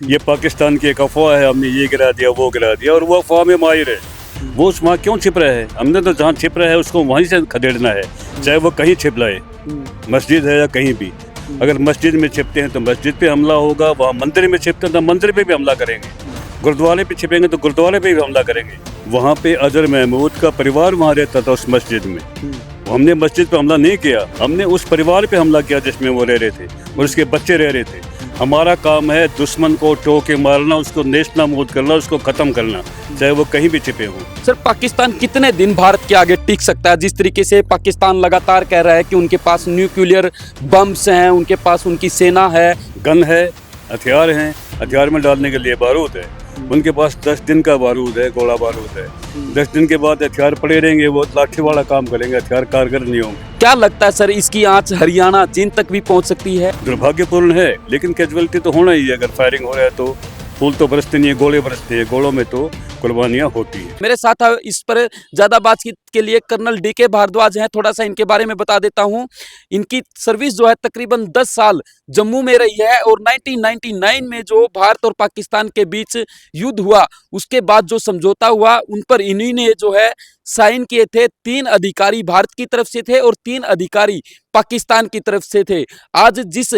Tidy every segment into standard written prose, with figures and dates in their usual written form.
ये पाकिस्तान की एक अफवाह है, हमने ये गिरा दिया वो गिरा दिया, और वो अफवाह में माहिर है। वो उस वहाँ क्यों छिप रहा है? हमने तो जहाँ छिप रहा है उसको वहीं से खदेड़ना है, चाहे वो कहीं छिप लाए, मस्जिद है या कहीं भी। अगर मस्जिद में छिपते हैं तो मस्जिद पे हमला होगा, वहाँ मंदिर में छिपते हैं तो मंदिर पे भी हमला करेंगे, गुरुद्वारे पे छिपेंगे तो गुरुद्वारे पे भी हमला करेंगे। वहाँ पे अजहर महमूद का परिवार वहाँ रहता था उस मस्जिद में। हमने मस्जिद पे हमला नहीं किया, हमने उस परिवार पे हमला किया जिसमें वो रह रहे थे और उसके बच्चे रह रहे थे। हमारा काम है दुश्मन को टोके मारना, उसको नेस्तनाबूद करना, उसको खत्म करना, चाहे वो कहीं भी छिपे हों। सर, पाकिस्तान कितने दिन भारत के आगे टिक सकता है? जिस तरीके से पाकिस्तान लगातार कह रहा है कि उनके पास न्यूक्लियर बम्स हैं, उनके पास उनकी सेना है, गन है, हथियार हैं, हथियार में डालने के लिए बारूद है। उनके पास 10 दिन का बारूद है, गोला बारूद है। 10 दिन के बाद हथियार पड़े रहेंगे, वो लाठी वाला काम करेंगे, हथियार कारगर नहीं होंगे। क्या लगता है सर, इसकी आंच हरियाणा चीन तक भी पहुंच सकती है? दुर्भाग्यपूर्ण है, लेकिन कैजुअलिटी तो होना ही है। अगर फायरिंग हो रहा है तो फूल तो बरसते नहीं है, गोले बरसते हैं, गोलों में तो कुर्बानियाँ होती हैं। मेरे साथ इस पर ज़्यादा बातचीत के लिए कर्नल DK भारद्वाज हैं। थोड़ा सा इनके बारे में बता देता हूं। इनकी सर्विस जो है तकरीबन 10 साल जम्मू में रही है, और 1999 में जो भारत और पाकिस्तान के बीच युद्ध हुआ, उसके बाद जो समझौता हुआ उन पर इन्हीं ने जो है साइन किए थे। 3 अधिकारी भारत की तरफ से थे और 3 अधिकारी पाकिस्तान की तरफ से थे। आज जिस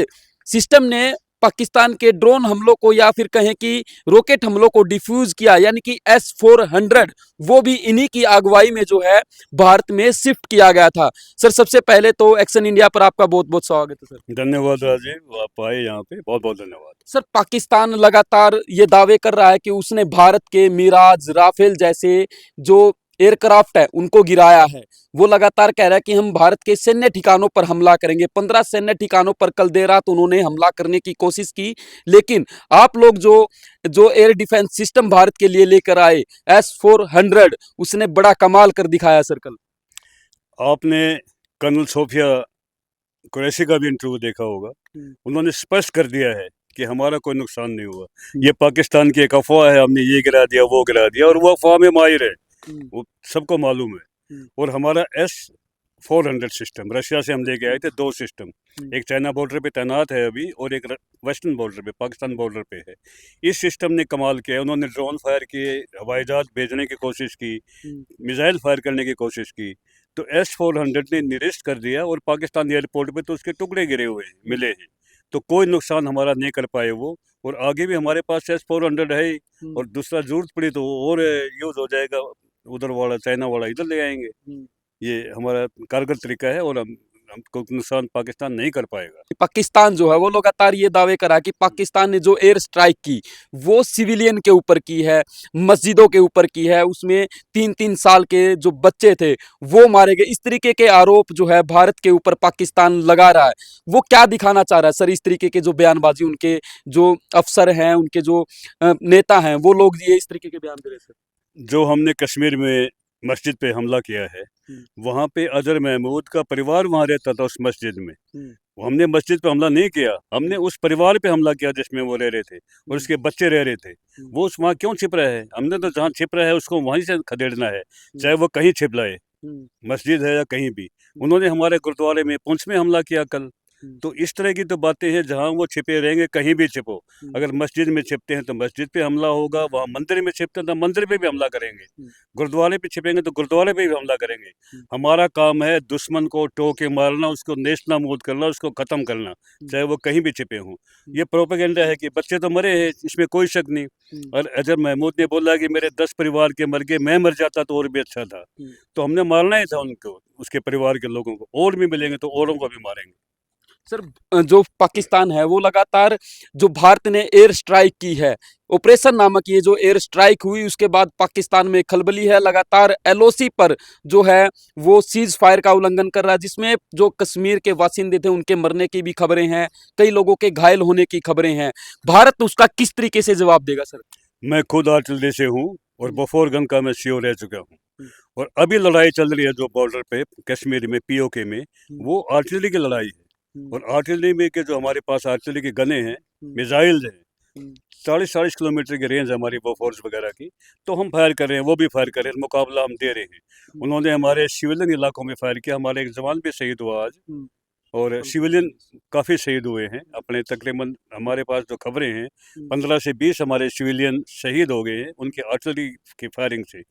सिस्टम ने पाकिस्तान के ड्रोन हमलों को या फिर कहें कि रॉकेट हमलों को डिफ्यूज किया, यानी कि S-400, वो भी इन्हीं की अगुवाई में जो है भारत में शिफ्ट किया गया था। सर, सबसे पहले तो एक्शन इंडिया पर आपका बहुत बहुत स्वागत है सर। धन्यवाद राजीव, आप आए यहाँ पे, बहुत बहुत धन्यवाद। सर, पाकिस्तान लगातार ये दावे कर रहा है कि उसने भारत के मिराज, राफेल जैसे जो एयरक्राफ्ट है उनको गिराया है। वो लगातार कह रहा है कि हम भारत के सैन्य ठिकानों पर हमला करेंगे। 15 सैन्य ठिकानों पर कल देर रात उन्होंने हमला करने की कोशिश की, लेकिन आप लोग जो जो एयर डिफेंस सिस्टम भारत के लिए लेकर आए, S-400, उसने बड़ा कमाल कर दिखाया सर कल। आपने कर्नल सोफिया कुरैशी का भी इंटरव्यू देखा होगा। उन्होंने स्पष्ट कर दिया है कि हमारा कोई नुकसान नहीं हुआ। ये पाकिस्तान की एक अफवाह है, हमने ये गिरा दिया वो गिरा दिया, और वो अफवाह में माहिर है, वो सबको मालूम है। और हमारा S-400 सिस्टम रशिया से हम लेके आए थे, 2 सिस्टम, एक चाइना बॉर्डर पे तैनात है अभी, और एक वेस्टर्न बॉर्डर पे, पाकिस्तान बॉर्डर पे है। इस सिस्टम ने कमाल किया। उन्होंने ड्रोन फायर किए, हवाई जहाज भेजने की कोशिश की, मिसाइल फायर करने की कोशिश की, तो S-400 ने निरस्त कर दिया, और पाकिस्तान एयरपोर्ट पे तो उसके टुकड़े गिरे हुए मिले हैं। तो कोई नुकसान हमारा नहीं कर पाए वो, और आगे भी हमारे पास S-400 है ही, और दूसरा जरूरत पड़ी तो और यूज़ हो जाएगा, उधर वाला चाइना वाला इधर ले आएंगे। ये हमारा कारगर तरीका है, और हमको नुकसान पाकिस्तान नहीं कर पाएगा। पाकिस्तान जो है वो लगातार ये दावे करा कि पाकिस्तान ने जो एयर स्ट्राइक की वो सिविलियन के ऊपर की है, मस्जिदों के ऊपर की है, उसमें 3-3 साल के जो बच्चे थे वो मारे गए। इस तरीके के आरोप जो है भारत के ऊपर पाकिस्तान लगा रहा है। वो क्या दिखाना चाह रहा है सर? इस तरीके के जो बयानबाजी उनके जो अफसर हैं, उनके जो नेता हैं, वो लोग ये इस तरीके के बयान दे रहे हैं सर। जो हमने कश्मीर में मस्जिद पे हमला किया है, वहाँ पे अजहर महमूद का परिवार वहाँ रहता था उस मस्जिद में। हमने मस्जिद पे हमला नहीं किया, हमने उस परिवार पे हमला किया जिसमें वो रह रहे थे और उसके बच्चे रह रहे थे। वो उस वहाँ क्यों छिप रहा है? हमने तो जहाँ छिप रहा है उसको वहीं से खदेड़ना है, चाहे वो कहीं छिप लाए, मस्जिद है या कहीं भी। उन्होंने हमारे गुरुद्वारे में, पुंछ में हमला किया कल। तो इस तरह की तो बातें हैं, जहाँ वो छिपे रहेंगे कहीं भी छिपो। अगर मस्जिद में छिपते हैं तो मस्जिद पे हमला होगा, वहाँ मंदिर में छिपते हैं तो मंदिर पे भी हमला करेंगे, गुरुद्वारे पे छिपेंगे तो गुरुद्वारे पे भी हमला करेंगे। हमारा काम है दुश्मन को टोके मारना, उसको नेस्तनाबूद करना, उसको खत्म करना, चाहे वो कहीं भी छिपे हों। ये प्रोपेगेंडा है कि बच्चे तो मरे हैं, इसमें कोई शक नहीं। और अजहर महमूद ने बोला कि मेरे 10 परिवार के मर गए, मैं मर जाता तो और भी अच्छा था। तो हमने मारना ही था उनको, उसके परिवार के लोगों को, और भी मिलेंगे तो औरों को भी मारेंगे। सर, जो पाकिस्तान है वो लगातार, जो भारत ने एयर स्ट्राइक की है, ऑपरेशन नामक ये जो एयर स्ट्राइक हुई, उसके बाद पाकिस्तान में खलबली है। लगातार LOC पर जो है वो सीज फायर का उल्लंघन कर रहा है, जिसमें जो कश्मीर के बासिंदे थे उनके मरने की भी खबरें हैं, कई लोगों के घायल होने की खबरें हैं। भारत उसका किस तरीके से जवाब देगा सर? मैं खुद आर्टिलरी से हूँ, और बफोर गन का मैं CO रह चुका हूँ। और अभी लड़ाई चल रही है जो बॉर्डर पे कश्मीर में POK में, वो आर्टिलरी की लड़ाई है। और आर्टिलरी में के जो हमारे पास आर्टिलरी की गने हैं, मिसाइल्स हैं, 40-40 किलोमीटर की रेंज है हमारी बफोर्स वगैरह की, तो हम फायर कर रहे हैं, वो भी फायर कर रहे हैं, मुकाबला हम दे रहे हैं। उन्होंने हमारे सिविलियन इलाकों में फायर किया, हमारे एक जवान भी शहीद हुआ आज, और सिविलियन काफ़ी शहीद हुए हैं अपने, तकरीबन हमारे पास जो खबरें हैं 15 से 20 हमारे सिविलियन शहीद हो गए हैं उनके आर्टिलरी की फायरिंग से।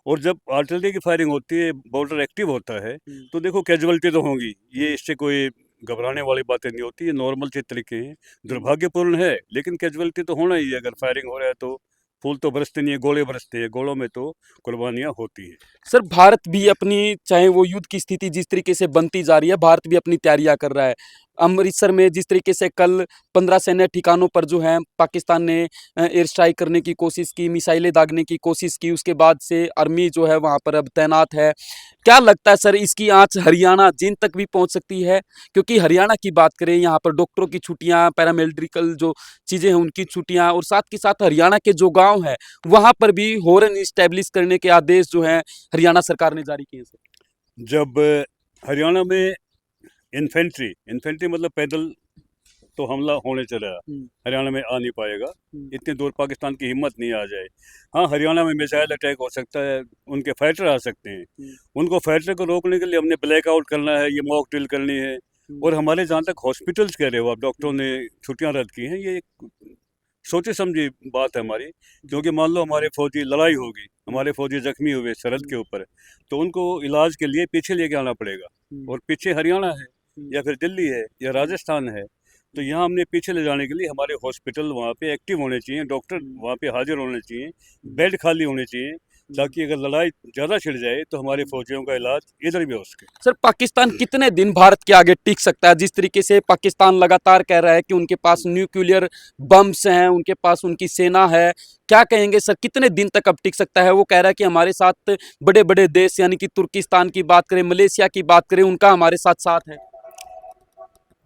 और जब आर्टिलरी की फायरिंग होती है, बॉर्डर एक्टिव होता है, तो देखो कैजुअलिटी तो होंगी, ये इससे कोई घबराने वाली बातें नहीं होती, ये नॉर्मल से तरीके हैं। दुर्भाग्यपूर्ण है लेकिन कैजुअलिटी तो होना ही है, अगर फायरिंग हो रहा है तो फूल तो बरसते नहीं है, गोले बरसते हैं, गोलों में तो कुर्बानियाँ होती हैं। सर भारत भी अपनी, चाहे वो युद्ध की स्थिति जिस तरीके से बनती जा रही है, भारत भी अपनी तैयारियां कर रहा है। अमृतसर में जिस तरीके से कल 15 सैन्य ठिकानों पर जो है पाकिस्तान ने एयर स्ट्राइक करने की कोशिश की, मिसाइलें दागने की कोशिश की, उसके बाद से आर्मी जो है वहां पर अब तैनात है। क्या लगता है सर, इसकी आंच हरियाणा जिन तक भी पहुंच सकती है? क्योंकि हरियाणा की बात करें, यहाँ पर डॉक्टरों की छुट्टियां, पैरामेडिकल जो चीजें हैं उनकी छुट्टियां, और साथ के साथ हरियाणा के जो गाँव हैं वहां पर भी हॉर्न इस्टेब्लिश करने के आदेश जो है हरियाणा सरकार ने जारी किए सर। जब हरियाणा में इन्फेंट्री मतलब पैदल तो हमला होने चला, हरियाणा में आ नहीं पाएगा, इतनी दूर पाकिस्तान की हिम्मत नहीं आ जाए। हाँ, हरियाणा में मिसाइल अटैक हो सकता है, उनके फाइटर आ सकते हैं, उनको फाइटर को रोकने के लिए हमने ब्लैकआउट करना है, ये मॉक ड्रिल करनी है। और हमारे जहाँ तक हॉस्पिटल्स कह रहे हो आप, डॉक्टरों ने छुट्टियाँ रद्द की हैं, ये एक सोची समझी बात है हमारी, क्योंकि मान लो हमारे फौजी, लड़ाई होगी, हमारे फौजी जख्मी हुए सरहद के ऊपर, तो उनको इलाज के लिए पीछे लेके आना पड़ेगा, और पीछे हरियाणा है या फिर दिल्ली है या राजस्थान है, तो यहाँ हमने पीछे ले जाने के लिए हमारे हॉस्पिटल वहाँ पे एक्टिव होने चाहिए, डॉक्टर वहाँ पे हाजिर होने चाहिए, बेड खाली होने चाहिए, ताकि अगर लड़ाई ज़्यादा छिड़ जाए तो हमारे फौजियों का इलाज इधर भी हो सके। सर पाकिस्तान कितने दिन भारत के आगे टिक सकता है? जिस तरीके से पाकिस्तान लगातार कह रहा है कि उनके पास न्यूक्लियर बम्स हैं, उनके पास उनकी सेना है, क्या कहेंगे सर, कितने दिन तक अब टिक सकता है? वो कह रहा है कि हमारे साथ बड़े बड़े देश, यानी कि तुर्किस्तान की बात करें, मलेशिया की बात करें, उनका हमारे साथ साथ है।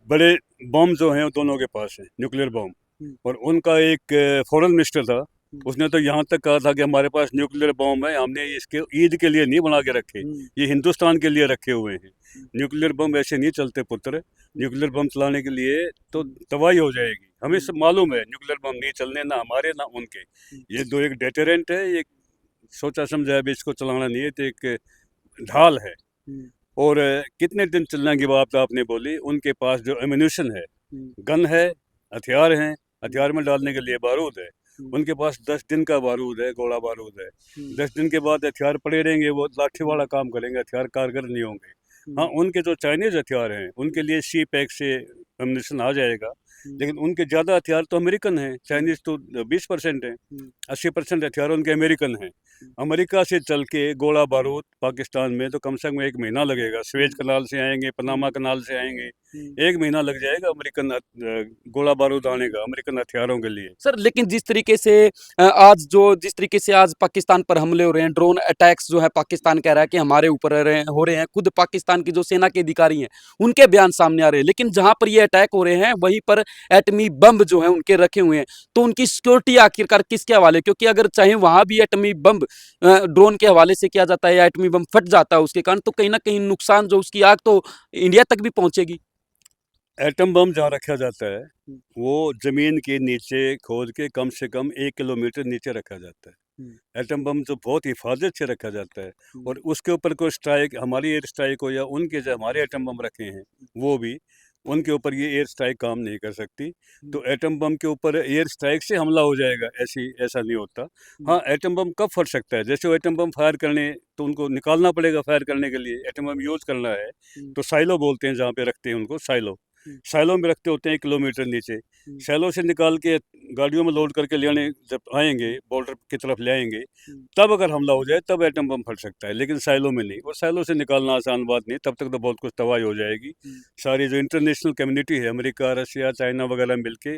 बड़े बम जो हैं दोनों के पास है, न्यूक्लियर बम, और उनका एक फॉरेन मिनिस्टर था, उसने तो यहाँ तक कहा था कि हमारे पास न्यूक्लियर बम है, हमने इसके ईद के लिए नहीं बना के रखे, ये हिंदुस्तान के लिए रखे हुए हैं। न्यूक्लियर बम ऐसे नहीं चलते पुत्र, न्यूक्लियर बम चलाने के लिए तो तबाही हो जाएगी, हमें सब मालूम है, न्यूक्लियर बम नहीं चलने, ना हमारे ना उनके। ये दो एक डेटरेंट है, एक सोचा समझा भी इसको चलाना नहीं है, तो एक ढाल है। और कितने दिन चलने की बात आपने बोली, उनके पास जो एम्यूनिशन है, गन है, हथियार हैं, हथियार में डालने के लिए बारूद है, उनके पास 10 दिन का बारूद है, गोला बारूद है। 10 दिन के बाद हथियार पड़े रहेंगे, वो लाठी वाला काम करेंगे, हथियार कारगर नहीं होंगे। हाँ, उनके जो चाइनीज हथियार हैं उनके लिए सी पैक से एम्यूनिशन आ जाएगा, लेकिन उनके ज़्यादा हथियार तो अमेरिकन हैं, चाइनीज तो 20% हैं, 80% हथियार उनके अमेरिकन हैं। अमेरिका से चल के गोला बारूद पाकिस्तान में तो कम से कम 1 महीना लगेगा, स्वेज कनाल से आएंगे, पनामा कनाल से आएंगे, 1 महीना लग जाएगा अमेरिकन गोला बारूद आने का, अमेरिकन हथियारों के लिए। सर लेकिन जिस तरीके से जिस तरीके से आज पाकिस्तान पर हमले हो रहे हैं, ड्रोन अटैक्स जो है पाकिस्तान कह रहा है कि हमारे ऊपर हो रहे हैं, खुद पाकिस्तान की जो सेना के अधिकारी हैं उनके बयान सामने आ रहे हैं, लेकिन जहां पर ये अटैक हो रहे हैं वहीं पर एटमी बम जो है उनके रखे हुए हैं, तो उनकी सिक्योरिटी आखिरकार किसके हवाले? क्योंकि अगर चाहे वहां भी एटमी बम ड्रोन के हवाले से किया जाता है या एटमी बम फट जाता है उसके कारण, तो कहीं ना कहीं नुकसान, जो उसकी आग तो इंडिया तक भी पहुंचेगी। एटम बम जहाँ रखा जाता है वो ज़मीन के नीचे खोद के कम से कम 1 किलोमीटर नीचे रखा जाता है। एटम बम जो बहुत हिफाजत से रखा जाता है, और उसके ऊपर कोई स्ट्राइक, हमारी एयर स्ट्राइक हो या उनके जो हमारे एटम बम रखे हैं वो भी, उनके ऊपर ये एयर स्ट्राइक काम नहीं कर सकती। तो एटम बम के ऊपर एयर स्ट्राइक से हमला हो जाएगा, ऐसा नहीं होता। हाँ, एटम बम कब फट सकता है, जैसे वो एटम बम फायर करने, तो उनको निकालना पड़ेगा, फायर करने के लिए एटम बम यूज़ करना है तो साइलो बोलते हैं, जहाँ पे रखते हैं उनको साइलो में रखते होते हैं 1 किलोमीटर नीचे। साइलो से निकाल के गाड़ियों में लोड करके ले आने, जब आएंगे बॉर्डर की तरफ ले आएंगे, तब अगर हमला हो जाए तब एटम बम फट सकता है, लेकिन साइलो में नहीं। और साइलो से निकालना आसान बात नहीं, तब तक तो बहुत कुछ तबाही हो जाएगी। सारी जो इंटरनेशनल कम्युनिटी है, अमेरिका, रशिया, चाइना वगैरह मिलके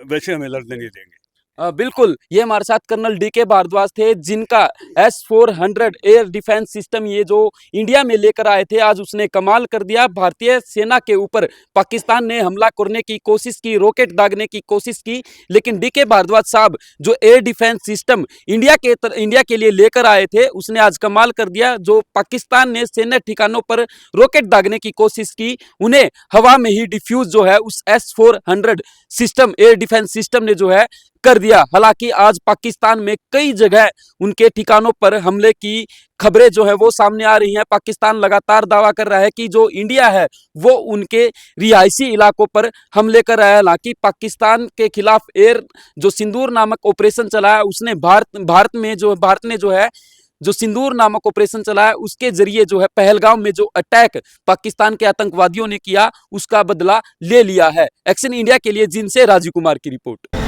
वैसे हमें लड़ने नहीं देंगे। बिल्कुल, ये हमारे साथ कर्नल डीके भारद्वाज थे, जिनका S-400 एयर डिफेंस सिस्टम ये जो इंडिया में लेकर आए थे, आज उसने कमाल कर दिया। भारतीय सेना के ऊपर पाकिस्तान ने हमला करने की कोशिश की, रॉकेट दागने की कोशिश की, लेकिन डीके भारद्वाज साहब जो एयर डिफेंस सिस्टम इंडिया के लिए लेकर आए थे, उसने आज कमाल कर दिया। जो पाकिस्तान ने सैन्य ठिकानों पर रॉकेट दागने की कोशिश की, उन्हें हवा में ही डिफ्यूज जो है उस S-400 system, air defence system ने जो है कर दिया। हालांकि आज पाकिस्तान में कई जगह उनके ठिकानों पर हमले की खबरें जो है वो सामने आ रही हैं। पाकिस्तान लगातार दावा कर रहा है कि जो इंडिया है वो उनके रिहायशी इलाकों पर हमले कर रहा है। हालांकि पाकिस्तान के खिलाफ एयर जो सिंदूर नामक ऑपरेशन चलाया उसने भारत ने जो है जो सिंदूर नामक ऑपरेशन चलाया उसके जरिए जो है पहलगाम में जो अटैक पाकिस्तान के आतंकवादियों ने किया उसका बदला ले लिया है। एक्शन इंडिया के लिए जिनसे राजीव कुमार की रिपोर्ट।